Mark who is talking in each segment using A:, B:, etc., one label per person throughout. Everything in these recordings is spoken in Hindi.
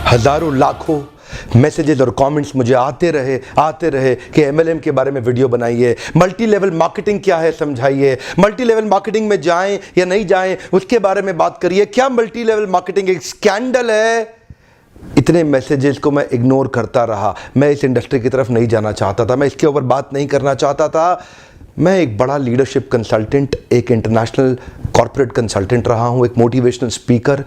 A: हज़ारों लाखों मैसेजेस और कमेंट्स मुझे आते रहे कि एमएलएम के बारे में वीडियो बनाइए, मल्टी लेवल मार्केटिंग क्या है समझाइए, मल्टी लेवल मार्केटिंग में जाएं या नहीं जाएं उसके बारे में बात करिए, क्या मल्टी लेवल मार्केटिंग एक स्कैंडल है। इतने मैसेजेस को मैं इग्नोर करता रहा। मैं इस इंडस्ट्री की तरफ नहीं जाना चाहता था, मैं इसके ऊपर बात नहीं करना चाहता था। मैं एक बड़ा लीडरशिप कंसल्टेंट, एक इंटरनेशनल कॉर्पोरेट कंसल्टेंट रहा हूं, एक मोटिवेशनल स्पीकर।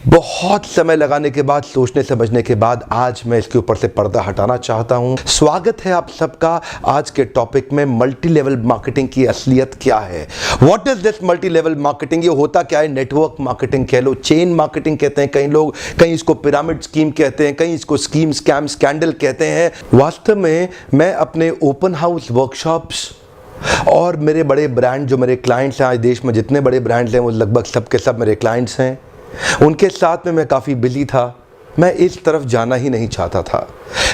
A: बहुत समय लगाने के बाद, सोचने समझने के बाद आज मैं इसके ऊपर से पर्दा हटाना चाहता हूं। स्वागत है आप सबका आज के टॉपिक में, मल्टी लेवल मार्केटिंग की असलियत क्या है। What is this multi level marketing? ये होता क्या है? नेटवर्क मार्केटिंग कह लो, चेन मार्केटिंग कहते हैं कई लोग, कहीं इसको पिरामिड स्कीम कहते हैं, कहीं इसको स्कीम स्कैम स्कैंडल कहते हैं। वास्तव में मैं अपने ओपन हाउस वर्कशॉप्स और मेरे बड़े ब्रांड जो मेरे क्लाइंट्स हैं, आज देश में जितने बड़े ब्रांड्स हैं वो लगभग सब के सब मेरे क्लाइंट्स हैं, उनके साथ में मैं काफ़ी बिजी था। मैं इस तरफ जाना ही नहीं चाहता था।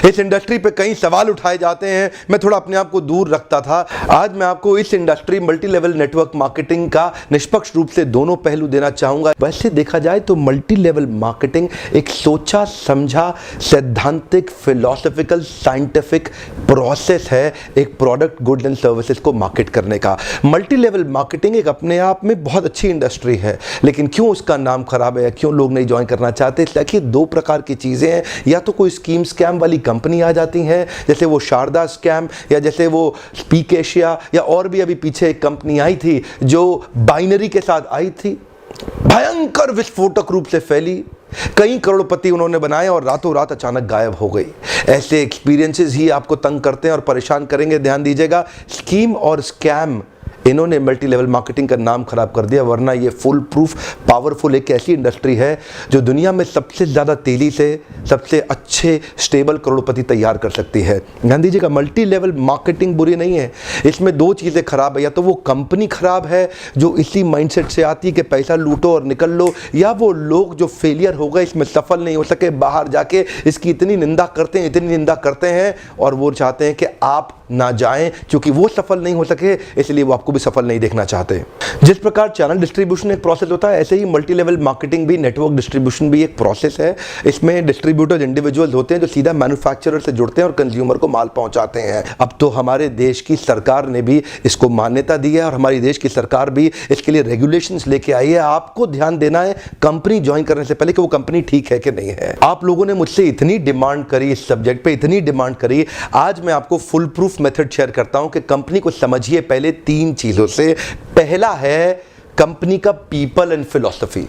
A: इस इंडस्ट्री पे कई सवाल उठाए जाते हैं, मैं थोड़ा अपने आप को दूर रखता था। आज मैं आपको इस industry multi level network marketing का निष्पक्ष रूप से दोनों पहलू देना चाहूँगा। वैसे देखा जाए तो मल्टी लेवल मार्केटिंग एक सोचा समझा सैद्धांतिक फिलोसॉफिकल साइंटिफिक प्रोसेस है एक प्रोडक्ट गुड्स एंड सर्विसेज को मार्केट करने का। मल्टी लेवल मार्केटिंग एक अपने आप में बहुत अच्छी इंडस्ट्री है, लेकिन क्यों उसका नाम खराब है, क्यों लोग नहीं ज्वाइन करना चाहते? देखिए, दो प्रकार की चीजें हैं। या तो कोई स्कीम स्कैम वाली कंपनी आ जाती है, जैसे वो शारदा स्कैम या जैसे वो स्पीक एशिया, या और भी अभी पीछे एक कंपनी आई थी जो बाइनरी के साथ आई थी, भयंकर विस्फोटक रूप से फैली, कई करोड़पति उन्होंने बनाए और रातों रात अचानक गायब हो गई। ऐसे एक्सपीरियंसेस ही आपको तंग करते हैं और परेशान करेंगे। ध्यान दीजिएगा, स्कीम और स्कैम इन्होंने मल्टी लेवल मार्केटिंग का नाम खराब कर दिया, वरना ये फुल प्रूफ पावरफुल एक ऐसी इंडस्ट्री है जो दुनिया में सबसे ज़्यादा तेजी से सबसे अच्छे स्टेबल करोड़पति तैयार कर सकती है। ध्यान दीजिएगा, मल्टी लेवल मार्केटिंग बुरी नहीं है, इसमें दो चीज़ें खराब है। या तो वो कंपनी खराब है जो इसी माइंडसेट से आती है कि पैसा लूटो और निकल लो, या वो लोग जो फेलियर हो गए, इसमें सफल नहीं हो सके, बाहर जाके इसकी इतनी निंदा करते हैं और वो चाहते हैं कि आप ना जाएं, क्योंकि वो सफल नहीं हो सके इसलिए वो आपको भी सफल नहीं देखना चाहते। जिस प्रकार चैनल डिस्ट्रीब्यूशन एक प्रोसेस होता है, ऐसे ही मल्टी लेवल मार्केटिंग भी, नेटवर्क डिस्ट्रीब्यूशन भी एक प्रोसेस है। इसमें डिस्ट्रीब्यूटर्स इंडिविजुअल्स होते हैं जो सीधा मैन्युफैक्चरर से जुड़ते हैं और कंज्यूमर को माल पहुंचाते हैं। अब तो हमारे देश की सरकार ने भी इसको मान्यता दी है और हमारी देश की सरकार भी इसके लिए रेगुलेशंस लेके आई है। आपको ध्यान देना है कंपनी ज्वाइन करने से पहले कि वो कंपनी ठीक है कि नहीं है। आप लोगों ने मुझसे इतनी डिमांड करी, इस सब्जेक्ट पे इतनी डिमांड करी, आज मैं आपको फुल प्रूफ मेथड शेयर करता हूं कि कंपनी को समझिए पहले तीन चीजों से। पहला है कंपनी का पीपल एंड फिलॉसफी।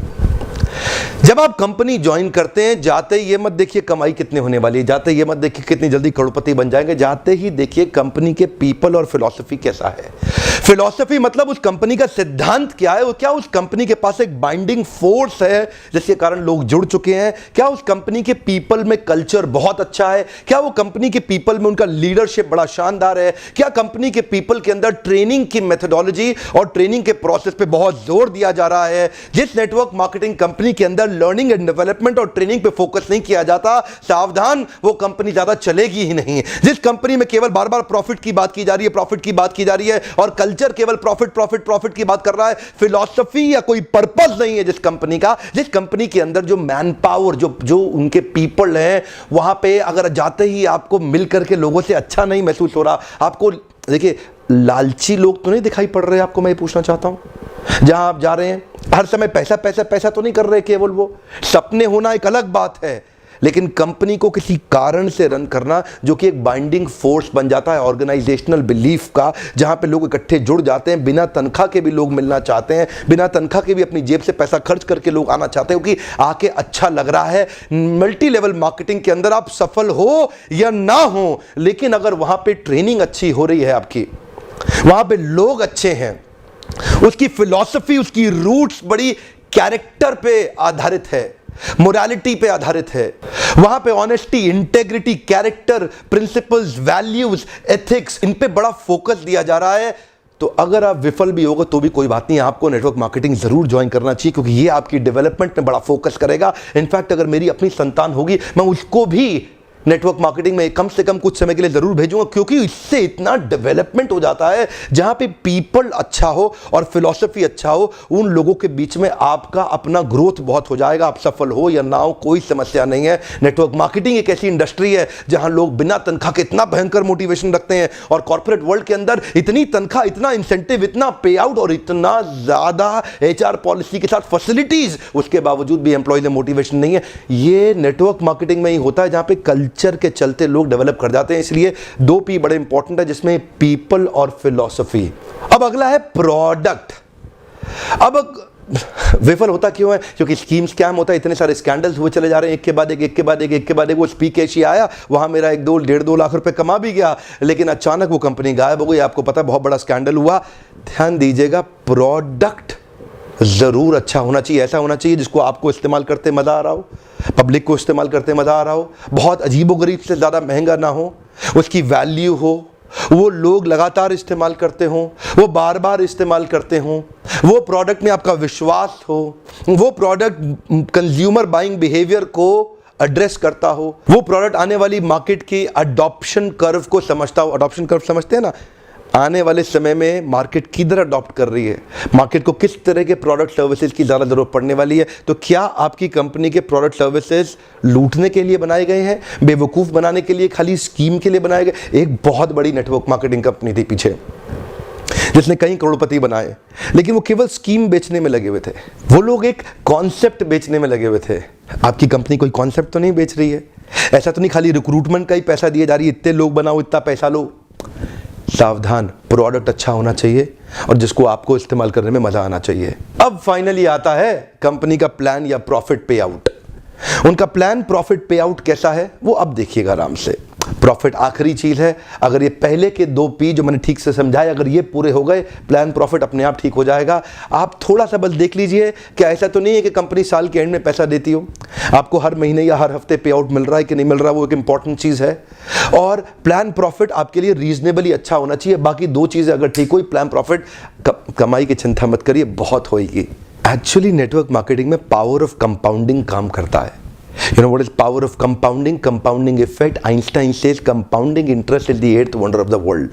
A: जब आप कंपनी ज्वाइन करते हैं, जाते ही ये मत देखिए कमाई कितने होने वाली है, जाते ही ये मत देखिए कितनी जल्दी करोड़पति बन जाएंगे, जाते ही देखिए कंपनी के पीपल और फिलॉसफी कैसा है। फिलॉसफी मतलब उस कंपनी का सिद्धांत क्या है, क्या उस कंपनी के पास एक बाइंडिंग फोर्स है जिसके कारण लोग जुड़ चुके हैं, क्या उस कंपनी के पीपल में कल्चर बहुत अच्छा है, क्या वो कंपनी के पीपल में उनका लीडरशिप बड़ा शानदार है, क्या कंपनी के पीपल के अंदर ट्रेनिंग की मेथोडोलॉजी और ट्रेनिंग के प्रोसेस पे बहुत जोर दिया जा रहा है। जिस नेटवर्क मार्केटिंग कंपनी के अंदर लर्निंग एंड डेवलपमेंट और ट्रेनिंग पे फोकस नहीं किया जाता, सावधान, वो कंपनी ज्यादा चलेगी ही नहीं। जिस कंपनी में केवल बार बार प्रॉफिट की बात की जा रही है, प्रॉफिट की बात की जा रही है और कल्चर केवल प्रॉफिट प्रॉफिट प्रॉफिट की बात कर रहा है, फिलॉसफी या कोई पर्पस नहीं है जिस कंपनी का, जिस कंपनी के अंदर जो मैन पावर, जो उनके पीपल हैं, वहां पे अगर जाते ही आपको मिल करके लोगों से अच्छा नहीं महसूस हो रहा, आपको देखिए लालची लोग तो नहीं दिखाई पड़ रहे आपको, मैं ये पूछना चाहता हूं। जहां आप जा रहे हैं हर समय पैसा पैसा पैसा तो नहीं कर रहे केवल, वो सपने होना एक अलग बात है, लेकिन कंपनी को किसी कारण से रन करना जो कि एक बाइंडिंग फोर्स बन जाता है ऑर्गेनाइजेशनल बिलीफ का, जहां पे लोग इकट्ठे जुड़ जाते हैं, बिना तनख्वाह के भी लोग मिलना चाहते हैं, बिना तनख्वाह के भी अपनी जेब से पैसा खर्च करके लोग आना चाहते हैं क्योंकि आके अच्छा लग रहा है। मल्टी लेवल मार्केटिंग के अंदर आप सफल हो या ना हो, लेकिन अगर वहां पे ट्रेनिंग अच्छी हो रही है आपकी, वहां पे लोग अच्छे हैं, उसकी फिलॉसफी, उसकी रूट्स बड़ी कैरेक्टर पे आधारित है, मोरालिटी पे आधारित है, वहां पे honesty, integrity, character, principles, values, ethics, इन पे बड़ा फोकस दिया जा रहा है, तो अगर आप विफल भी होगा तो भी कोई बात नहीं, आपको नेटवर्क मार्केटिंग जरूर ज्वाइन करना चाहिए क्योंकि ये आपकी डेवलपमेंट में बड़ा फोकस करेगा। इनफैक्ट अगर मेरी अपनी संतान होगी, मैं उसको भी नेटवर्क मार्केटिंग में कम से कम कुछ समय के लिए जरूर भेजूंगा, क्योंकि इससे इतना डेवलपमेंट हो जाता है जहां पे पीपल अच्छा हो और फिलॉसफी अच्छा हो, उन लोगों के बीच में आपका अपना ग्रोथ बहुत हो जाएगा। आप सफल हो या ना हो कोई समस्या नहीं है। नेटवर्क मार्केटिंग एक ऐसी इंडस्ट्री है जहां लोग बिना तनख्वाह के इतना भयंकर मोटिवेशन रखते हैं, और कॉर्पोरेट वर्ल्ड के अंदर इतनी तनख्वाह, इतना इंसेंटिव, इतना पे आउट और इतना ज्यादा एचआर पॉलिसी के साथ फैसिलिटीज, उसके बावजूद भी एम्प्लॉय में मोटिवेशन नहीं है। ये नेटवर्क मार्केटिंग में ही होता है, जहां पे कल्चर के चलते लोग डेवलप कर जाते हैं। इसलिए 2 P बड़े इंपॉर्टेंट है, जिसमें पीपल और फिलॉसफी। अब अगला है प्रोडक्ट। अब विफल होता क्यों है? क्योंकि स्कीम स्कैम होता है, इतने सारे स्कैंडल्स हुए चले जा रहे हैं, एक के बाद एक, एक के बाद एक, एक के बाद एक। वो स्पीक एशिया आया, वहां मेरा 1-2 लाख रुपए कमा भी गया, लेकिन अचानक वो कंपनी गायब हो गई। आपको पता है, बहुत बड़ा स्कैंडल हुआ। ध्यान दीजिएगा, प्रोडक्ट जरूर अच्छा होना चाहिए, ऐसा होना चाहिए जिसको आपको इस्तेमाल करते मजा आ रहा हो, पब्लिक को इस्तेमाल करते मजा आ रहा हो, बहुत अजीबोगरीब से ज्यादा महंगा ना हो, उसकी वैल्यू हो, वो लोग लगातार इस्तेमाल करते हों, वो बार बार इस्तेमाल करते हों, वो प्रोडक्ट में आपका विश्वास हो, वो प्रोडक्ट कंज्यूमर बाइंग बिहेवियर को एड्रेस करता हो, वो प्रोडक्ट आने वाली मार्केट की अडॉप्शन कर्व को समझता हो। अडॉप्शन कर्व समझते हैं ना? आने वाले समय में मार्केट किधर अडॉप्ट कर रही है, मार्केट को किस तरह के प्रोडक्ट सर्विसेज की ज़्यादा ज़रूरत पड़ने वाली है। तो क्या आपकी कंपनी के प्रोडक्ट सर्विसेज लूटने के लिए बनाए गए हैं, बेवकूफ़ बनाने के लिए, खाली स्कीम के लिए बनाए गए? एक बहुत बड़ी नेटवर्क मार्केटिंग कंपनी थी पीछे, जिसने कई करोड़पति बनाए, लेकिन वो केवल स्कीम बेचने में लगे हुए थे। वो लोग एक कॉन्सेप्ट बेचने में लगे हुए थे। आपकी कंपनी कोई कॉन्सेप्ट तो नहीं बेच रही है, ऐसा तो नहीं खाली रिक्रूटमेंट का ही पैसा दिया जा रही है, इतने लोग बनाओ, इतना पैसा लो। सावधान, प्रोडक्ट अच्छा होना चाहिए और जिसको आपको इस्तेमाल करने में मजा आना चाहिए। अब फाइनली आता है कंपनी का प्लान या प्रॉफिट पे आउट। उनका प्लान प्रॉफिट पे आउट कैसा है वो अब देखिएगा आराम से। प्रॉफिट आखिरी चीज है। अगर ये पहले के 2 P जो मैंने ठीक से समझाए, अगर ये पूरे हो गए, प्लान प्रॉफिट अपने आप ठीक हो जाएगा। आप थोड़ा सा बस देख लीजिए कि ऐसा तो नहीं है कि कंपनी साल के एंड में पैसा देती हो, आपको हर महीने या हर हफ्ते पे आउट मिल रहा है कि नहीं मिल रहा, वो एक इंपॉर्टेंट चीज है। और प्लान प्रॉफिट आपके लिए रीजनेबली अच्छा होना चाहिए। बाकी 2 चीजें अगर ठीक हुई, प्लान प्रॉफिट, कमाई की चिंता मत करिए, बहुत होगी। एक्चुअली नेटवर्क मार्केटिंग में पावर ऑफ कंपाउंडिंग काम करता है। You know what is power of compounding? Compounding effect. Einstein says compounding interest is the 8th wonder of the world.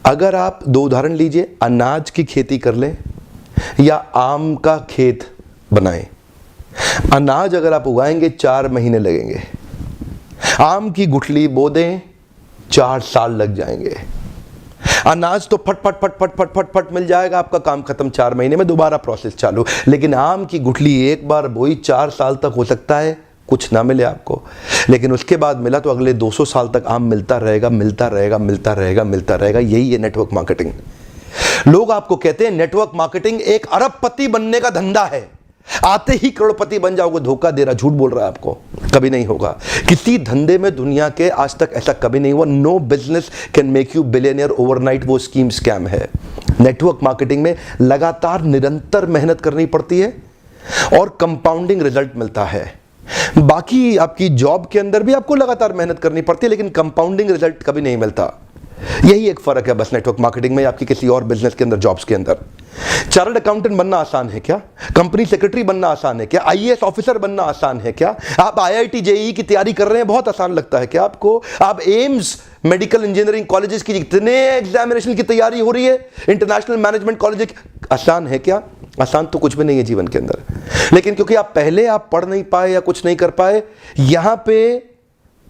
A: अगर आप 2 उदाहरण लीजिए, अनाज की खेती कर लें या आम का खेत बनाएं। अनाज अगर आप उगाएंगे 4 महीने लगेंगे, आम की गुठली बो दें 4 साल लग जाएंगे। अनाज तो फट फट फट फट फट फट फट मिल जाएगा, आपका काम खत्म, 4 महीने में दोबारा प्रोसेस चालू। लेकिन आम की गुठली एक बार बोई 4 साल तक हो सकता है कुछ ना मिले आपको, लेकिन उसके बाद मिला तो अगले 200 साल तक आम मिलता रहेगा, मिलता रहेगा, मिलता रहेगा, मिलता रहेगा। यही है नेटवर्क मार्केटिंग। लोग आपको कहते हैं नेटवर्क मार्केटिंग एक अरबपति बनने का धंधा है, आते ही करोड़पति बन जाओगे। धोखा दे रहा, झूठ बोल रहा है आपको, कभी नहीं होगा। किसी धंधे में दुनिया के आज तक ऐसा कभी नहीं हुआ। No business can make you billionaire overnight, वो स्कीम स्कैम है। नेटवर्क मार्केटिंग में लगातार निरंतर मेहनत करनी पड़ती है और कंपाउंडिंग रिजल्ट मिलता है। बाकी आपकी जॉब के अंदर भी आपको लगातार मेहनत करनी पड़ती है, लेकिन कंपाउंडिंग रिजल्ट कभी नहीं मिलता। यही एक फर्क है बस नेटवर्क मार्केटिंग में आपकी किसी और बिजनेस के अंदर, जॉब्स के अंदर। चार्टर्ड अकाउंटेंट बनना आसान है क्या? कंपनी सेक्रेटरी बनना आसान है क्या? IAS ऑफिसर बनना आसान है क्या? आप IIT JEE की तैयारी कर रहे हैं, बहुत आसान लगता है क्या आपको? आप एम्स मेडिकल इंजीनियरिंग कॉलेजेस की इतने एग्जामिनेशन की तैयारी हो रही है, इंटरनेशनल मैनेजमेंट कॉलेज, आसान है क्या? आसान तो कुछ भी नहीं है जीवन के अंदर। लेकिन क्योंकि आप पहले पढ़ नहीं पाए या कुछ नहीं कर पाए, यहां पे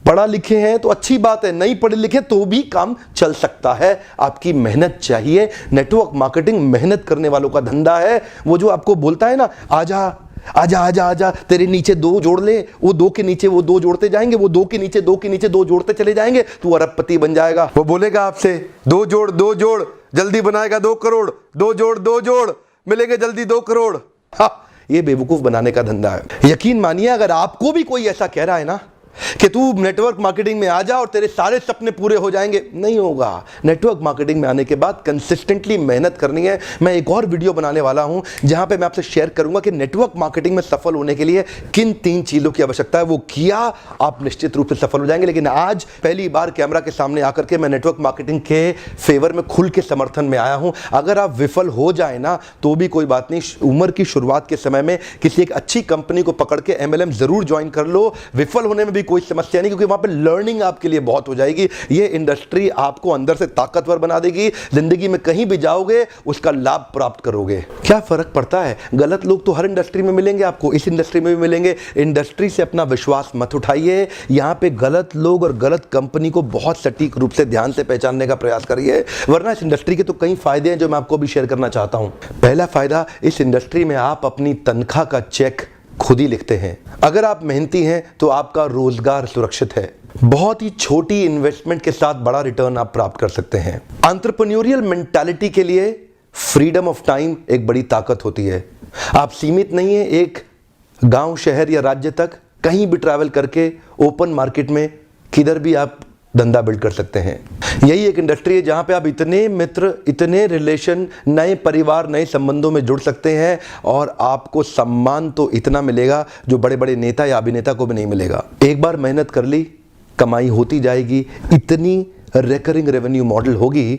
A: पढ़ा लिखे हैं तो अच्छी बात है, नहीं पढ़े लिखे तो भी काम चल सकता है। आपकी मेहनत चाहिए। नेटवर्क मार्केटिंग मेहनत करने वालों का धंधा है। वो जो आपको बोलता है ना, आजा आजा आजा आजा, तेरे नीचे 2 जोड़ ले, वो 2 के नीचे वो 2 जोड़ते जाएंगे, वो 2 के नीचे 2 के नीचे 2 जोड़ते चले जाएंगे, तू अरबपति बन जाएगा। वो बोलेगा आपसे 2 जोड़ 2 जोड़, जल्दी बनाएगा 2 करोड़, 2 जोड़ 2 जोड़, मिलेंगे जल्दी 2 करोड़। हाँ, ये बेवकूफ बनाने का धंधा है। यकीन मानिए, अगर आपको भी कोई ऐसा कह रहा है ना कि तू नेटवर्क मार्केटिंग में आ जा और तेरे सारे सपने पूरे हो जाएंगे, नहीं होगा। नेटवर्क मार्केटिंग में आने के बाद कंसिस्टेंटली मेहनत करनी है। मैं एक और वीडियो बनाने वाला हूं जहां पे मैं आपसे शेयर करूंगा कि नेटवर्क मार्केटिंग में सफल होने के लिए किन 3 चीजों की आवश्यकता है। वो किया आप निश्चित रूप से सफल हो जाएंगे। लेकिन आज पहली बार कैमरा के सामने आकर के मैं नेटवर्क मार्केटिंग के फेवर में खुल के समर्थन में आया हूं। अगर आप विफल हो जाए ना तो भी कोई बात नहीं, उम्र की शुरुआत के समय में किसी एक अच्छी कंपनी को पकड़ के MLM जरूर ज्वाइन कर लो। विफल होने में भी भी कोई समस्या नहीं, क्योंकि वहां पे लर्निंग आपके लिए बहुत हो जाएगी। ये इंडस्ट्री आपको अंदर से ताकतवर बना देगी, जिंदगी में कहीं भी जाओगे उसका लाभ प्राप्त करोगे। क्या फर्क पड़ता है, गलत लोग तो हर इंडस्ट्री में मिलेंगे, आपको इस इंडस्ट्री में भी मिलेंगे। इंडस्ट्री से अपना विश्वास मत उठाइए, यहां पे गलत लोग और गलत कंपनी को बहुत सटीक रूप से ध्यान से पहचानने का प्रयास करिए, वरना इस इंडस्ट्री के तो कई फायदे हैं जो मैं आपको भी शेयर करना चाहता हूं। पहला फायदा, इस इंडस्ट्री में आप अपनी तनख्वाह का चेक खुद ही लिखते हैं। अगर आप मेहनती हैं तो आपका रोजगार सुरक्षित है। बहुत ही छोटी इन्वेस्टमेंट के साथ बड़ा रिटर्न आप प्राप्त कर सकते हैं। एंटरप्रेन्योरियल मेंटालिटी के लिए फ्रीडम ऑफ टाइम एक बड़ी ताकत होती है। आप सीमित नहीं है एक गांव, शहर या राज्य तक, कहीं भी ट्रैवल करके ओपन मार्केट में किधर भी आप धंधा बिल्ड कर सकते हैं। यही एक इंडस्ट्री है जहां पे आप इतने मित्र, इतने रिलेशन, नए परिवार, नए संबंधों में जुड़ सकते हैं और आपको सम्मान तो इतना मिलेगा जो बड़े बड़े नेता या अभिनेता को भी नहीं मिलेगा। एक बार मेहनत कर ली, कमाई होती जाएगी। इतनी रिकरिंग रेवेन्यू मॉडल होगी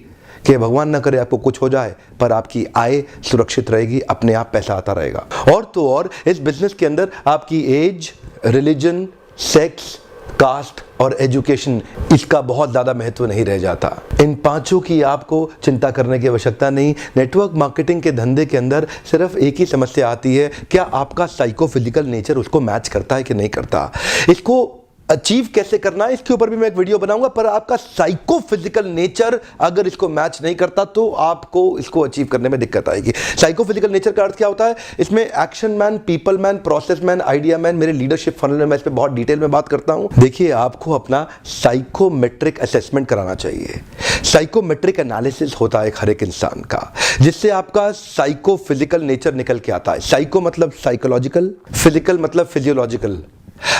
A: कि भगवान ना करे आपको कुछ हो जाए पर आपकी आय सुरक्षित रहेगी, अपने आप पैसा आता रहेगा। और तो और इस बिजनेस के अंदर आपकी एज, रिलीजन, सेक्स, कास्ट और एजुकेशन, इसका बहुत ज्यादा महत्व नहीं रह जाता। इन पांचों की आपको चिंता करने की आवश्यकता नहीं। नेटवर्क मार्केटिंग के धंधे के अंदर सिर्फ एक ही समस्या आती है, क्या आपका साइको फिजिकल नेचर उसको मैच करता है कि नहीं करता। इसको अचीव कैसे करना है इसके ऊपर भी मैं एक वीडियो बनाऊंगा, पर आपका साइको फिजिकल नेचर अगर इसको मैच नहीं करता तो आपको इसको अचीव करने में दिक्कत आएगी। साइको फिजिकल नेचर का अर्थ क्या होता है, इसमें action man, people man, process man, idea man, मेरे लीडरशिप फनल में मैं इस पर बहुत डिटेल में बात करता हूं। देखिए, आपको अपना साइकोमेट्रिक असेसमेंट कराना चाहिए। साइकोमेट्रिक एनालिसिस होता है हर एक इंसान का, जिससे आपका साइको फिजिकल नेचर निकल के आता है। साइको मतलब साइकोलॉजिकल, फिजिकल मतलब फिजियोलॉजिकल।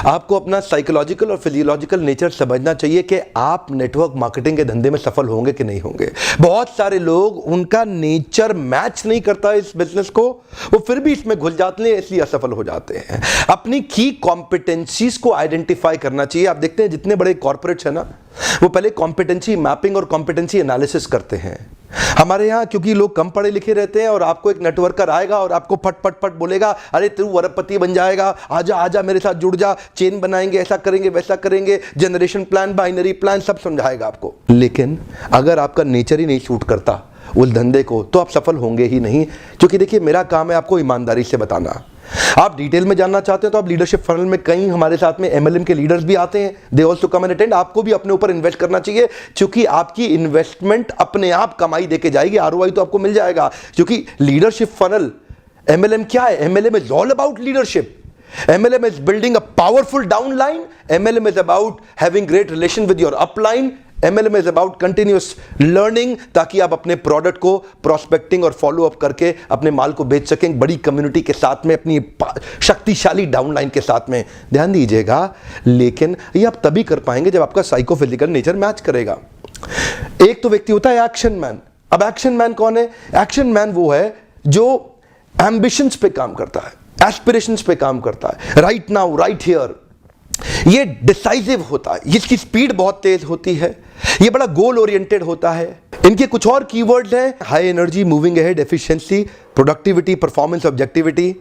A: आपको अपना साइकोलॉजिकल और फिजियोलॉजिकल नेचर समझना चाहिए कि आप नेटवर्क मार्केटिंग के धंधे में सफल होंगे कि नहीं होंगे। बहुत सारे लोग, उनका नेचर मैच नहीं करता इस बिजनेस को, वो फिर भी इसमें घुल जाते हैं, इसलिए असफल हो जाते हैं। अपनी की कॉम्पिटेंसीज को आइडेंटिफाई करना चाहिए। आप देखते हैं जितने बड़े कॉर्पोरेट्स हैं ना, वो पहले कॉम्पिटेंसी मैपिंग और कॉम्पिटेंसी एनालिसिस करते हैं। हमारे यहाँ क्योंकि लोग कम पढ़े लिखे रहते हैं और आपको एक नेटवर्कर आएगा और आपको फट फट फट बोलेगा, अरे तू अरबपति बन जाएगा, आजा आजा मेरे साथ जुड़ जा, चेन बनाएंगे, ऐसा करेंगे, वैसा करेंगे, जनरेशन प्लान, बाइनरी प्लान, सब समझाएगा आपको। लेकिन अगर आपका नेचर ही नहीं सूट करता उस धंधे को, तो आप सफल होंगे ही नहीं। क्योंकि देखिए, मेरा काम है आपको ईमानदारी से बताना। आप डिटेल में जानना चाहते हैं तो आप लीडरशिप फनल में, कई हमारे साथ में MLM के लीडर्स भी आते हैं, they also come and attend. आपको भी अपने ऊपर इन्वेस्ट करना चाहिए, क्योंकि आपकी इन्वेस्टमेंट अपने आप कमाई देके जाएगी, ROI तो आपको मिल जाएगा। क्योंकि लीडरशिप फनल, MLM क्या है, MLM is all about leadership. MLM is building a powerful downline. MLM is about having great relation with your upline. MLM is about continuous learning, ताकि आप अपने प्रोडक्ट को प्रोस्पेक्टिंग और फॉलो अप करके अपने माल को बेच सकें बड़ी कम्युनिटी के साथ में, अपनी शक्तिशाली डाउनलाइन के साथ में। ध्यान दीजिएगा, लेकिन ये आप तभी कर पाएंगे जब आपका साइको फिजिकल नेचर मैच करेगा। एक तो व्यक्ति होता है एक्शन मैन। अब एक्शन मैन कौन है? एक्शन मैन वो है जो एम्बिशंस पे काम करता है, एस्पिरेशंस पे काम करता है, राइट नाउ, राइट हियर। ये डिसाइसिव होता है, इसकी स्पीड बहुत तेज होती है, ये बड़ा गोल ओरिएंटेड होता है। इनके कुछ और कीवर्ड्स हैं, high energy, moving ahead, efficiency, productivity, performance, objectivity.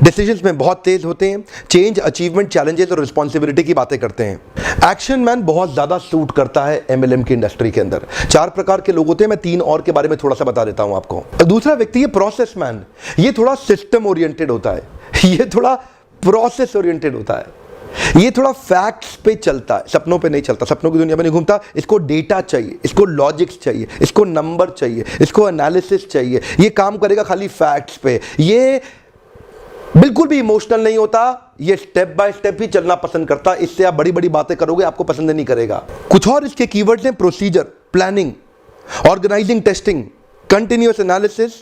A: Decisions में बहुत तेज होते हैं, चेंज, अचीवमेंट, चैलेंजेस और रिस्पॉन्सिबिलिटी की बातें करते हैं। एक्शन मैन बहुत ज्यादा सूट करता है MLM की इंडस्ट्री के अंदर। 4 प्रकार के लोग होते हैं, मैं 3 और के बारे में थोड़ा सा बता देता हूं आपको। दूसरा व्यक्ति है प्रोसेस मैन। ये थोड़ा सिस्टम ओरिएंटेड होता है, ये थोड़ा प्रोसेस ओरिएंटेड होता है, ये थोड़ा फैक्ट्स पे चलता है, सपनों पे नहीं चलता, सपनों की दुनिया में नहीं घूमता। इसको डेटा चाहिए, इसको लॉजिक्स चाहिए, इसको नंबर चाहिए, इसको एनालिसिस चाहिए। ये काम करेगा खाली फैक्ट्स पे। ये बिल्कुल भी इमोशनल नहीं होता, ये स्टेप बाय स्टेप ही चलना पसंद करता। इससे आप बड़ी बड़ी बातें करोगे, आपको पसंद नहीं करेगा। कुछ और इसके कीवर्ड्स हैं, procedure, planning, organising, testing, continuous analysis,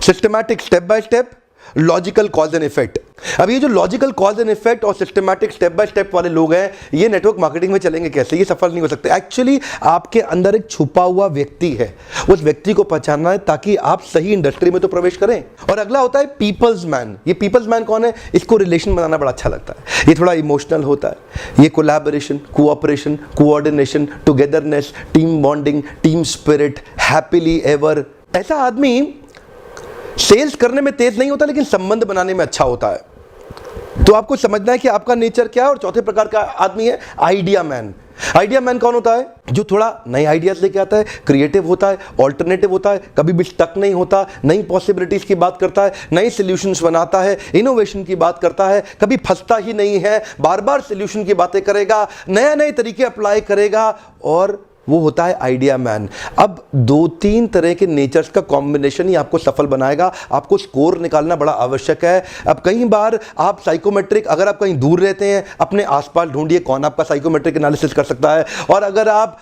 A: systematic step by step, logical cause and effect. अब ये जो लॉजिकल कॉज एंड इफेक्ट और सिस्टमैटिक स्टेप बाय स्टेप वाले लोग हैं, ये नेटवर्क मार्केटिंग में चलेंगे कैसे? ये सफल नहीं हो सकते। एक्चुअली आपके अंदर एक छुपा हुआ व्यक्ति है, उस व्यक्ति को पहचानना है ताकि आप सही इंडस्ट्री में तो प्रवेश करें। और अगला होता है पीपल्स मैन। ये पीपल्स मैन कौन है? इसको रिलेशन बनाना बड़ा अच्छा लगता है, ये थोड़ा इमोशनल होता है, ये collaboration, cooperation, coordination, togetherness, team bonding, team spirit, happily ever. ऐसा आदमी सेल्स करने में तेज नहीं होता, लेकिन संबंध बनाने में अच्छा होता है। तो आपको समझना है कि आपका नेचर क्या है। और चौथे प्रकार का आदमी है आइडिया मैन। आइडिया मैन कौन होता है? जो थोड़ा नए आइडियाज लेके आता है, क्रिएटिव होता है, ऑल्टरनेटिव होता है, कभी भी स्टक नहीं होता, नई पॉसिबिलिटीज की बात करता है, नई सॉल्यूशंस बनाता है, इनोवेशन की बात करता है, कभी फंसता ही नहीं है, बार बार सॉल्यूशन की बातें करेगा, नए नए तरीके अप्लाई करेगा, और वो होता है आइडिया मैन। अब 2-3 तरह के नेचर्स का कॉम्बिनेशन ही आपको सफल बनाएगा। आपको स्कोर निकालना बड़ा आवश्यक है। अब कई बार आप साइकोमेट्रिक, अगर आप कहीं दूर रहते हैं, अपने आसपास ढूंढिए कौन आपका साइकोमेट्रिक एनालिसिस कर सकता है। और अगर आप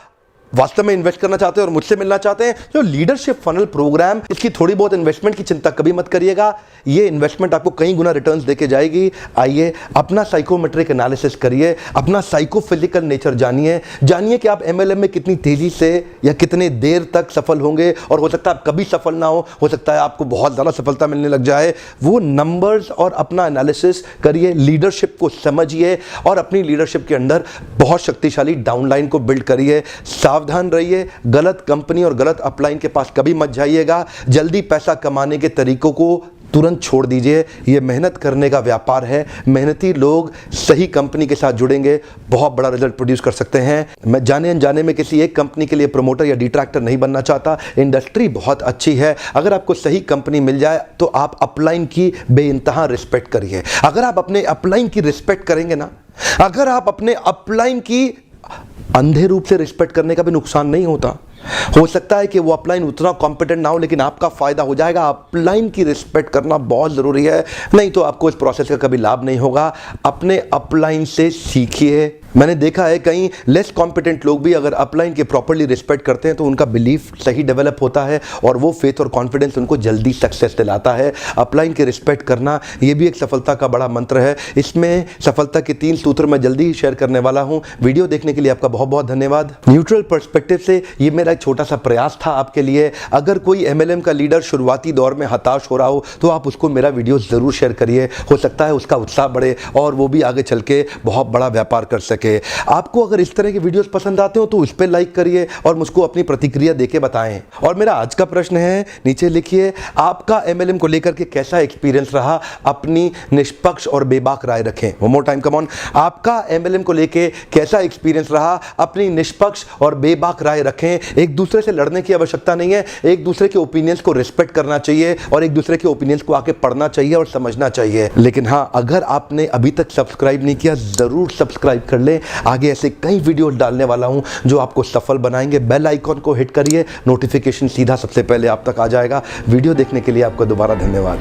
A: वास्तव में इन्वेस्ट करना चाहते हैं और मुझसे मिलना चाहते हैं, तो लीडरशिप फनल प्रोग्राम, इसकी थोड़ी बहुत इन्वेस्टमेंट की चिंता कभी मत करिएगा। ये इन्वेस्टमेंट आपको कई गुना रिटर्न्स देके जाएगी। आइए अपना साइकोमेट्रिक एनालिसिस करिए, अपना साइकोफिजिकल नेचर जानिए कि आप एमएलएम में कितनी तेजी से या कितने देर तक सफल होंगे। और हो सकता है आप कभी सफल ना हो सकता है आपको बहुत ज़्यादा सफलता मिलने लग जाए। वो नंबर्स और अपना एनालिसिस करिए, लीडरशिप को समझिए और अपनी लीडरशिप के अंदर बहुत शक्तिशाली डाउनलाइन को बिल्ड करिए। सावधान रहिए, गलत कंपनी और गलत अपलाइन के पास कभी मत जाइएगा। जल्दी पैसा कमाने के तरीकों को तुरंत छोड़ दीजिए। यह मेहनत करने का व्यापार है। मेहनती लोग सही कंपनी के साथ जुड़ेंगे, बहुत बड़ा रिजल्ट प्रोड्यूस कर सकते हैं। मैं जाने अनजाने में किसी एक कंपनी के लिए प्रमोटर या डिट्रैक्टर नहीं बनना चाहता। इंडस्ट्री बहुत अच्छी है। अगर आपको सही कंपनी मिल जाए तो आप अपलाइन की बेइंतहा रिस्पेक्ट करिए। अगर आप अपने अपलाइन की रिस्पेक्ट करेंगे ना, अगर आप अपने अपलाइन की अंधे रूप से रिस्पेक्ट करने का भी नुकसान नहीं होता। हो सकता है कि वो अपलाइन उतना कॉम्पिटेंट ना हो, लेकिन आपका फायदा हो जाएगा। अपलाइन की रिस्पेक्ट करना बहुत जरूरी है, नहीं तो आपको इस प्रोसेस का कभी लाभ नहीं होगा। अपने अपलाइन से सीखिए। मैंने देखा है कई लेस कॉम्पिटेंट लोग भी अगर अपलाइन के प्रॉपर्ली रिस्पेक्ट करते हैं तो उनका बिलीफ सही डेवलप होता है और वो फेथ और कॉन्फिडेंस उनको जल्दी सक्सेस दिलाता है। अपलाइन के रिस्पेक्ट करना ये भी एक सफलता का बड़ा मंत्र है। इसमें सफलता के 3 सूत्र मैं जल्दी ही शेयर करने वाला हूं। वीडियो देखने के लिए आपका बहुत बहुत धन्यवाद। न्यूट्रल पर्सपेक्टिव से ये मेरा एक छोटा सा प्रयास था आपके लिए। अगर कोई एमएलएम का लीडर शुरुआती दौर में हताश हो रहा हो तो आप उसको मेरा वीडियो जरूर शेयर करिए। हो सकता है उसका उत्साह बढ़े और वो भी आगे चल के बहुत बड़ा व्यापार कर सके। आपको अगर इस तरह के वीडियोस पसंद आते हो तो उस पर लाइक करिए और मुझको अपनी प्रतिक्रिया देके बताएं। और मेरा आज का प्रश्न है, नीचे लिखिए, आपका एमएलएम को लेकर के कैसा एक्सपीरियंस रहा? अपनी निष्पक्ष और बेबाक राय रखें। One more time, come on. आपका एमएलएम को लेकर कैसा एक्सपीरियंस रहा? अपनी निष्पक्ष और बेबाक राय रखें। एक दूसरे से लड़ने की आवश्यकता नहीं है। एक दूसरे के ओपिनियंस को रिस्पेक्ट करना चाहिए और एक दूसरे के ओपिनियंस को आके पढ़ना चाहिए और समझना चाहिए। लेकिन हाँ, अगर आपने अभी तक सब्सक्राइब नहीं किया, जरूर सब्सक्राइब कर लें। आगे ऐसे कई वीडियो डालने वाला हूं जो आपको सफल बनाएंगे। बेल आइकॉन को हिट करिए, नोटिफिकेशन सीधा सबसे पहले आप तक आ जाएगा। वीडियो देखने के लिए आपका दोबारा धन्यवाद।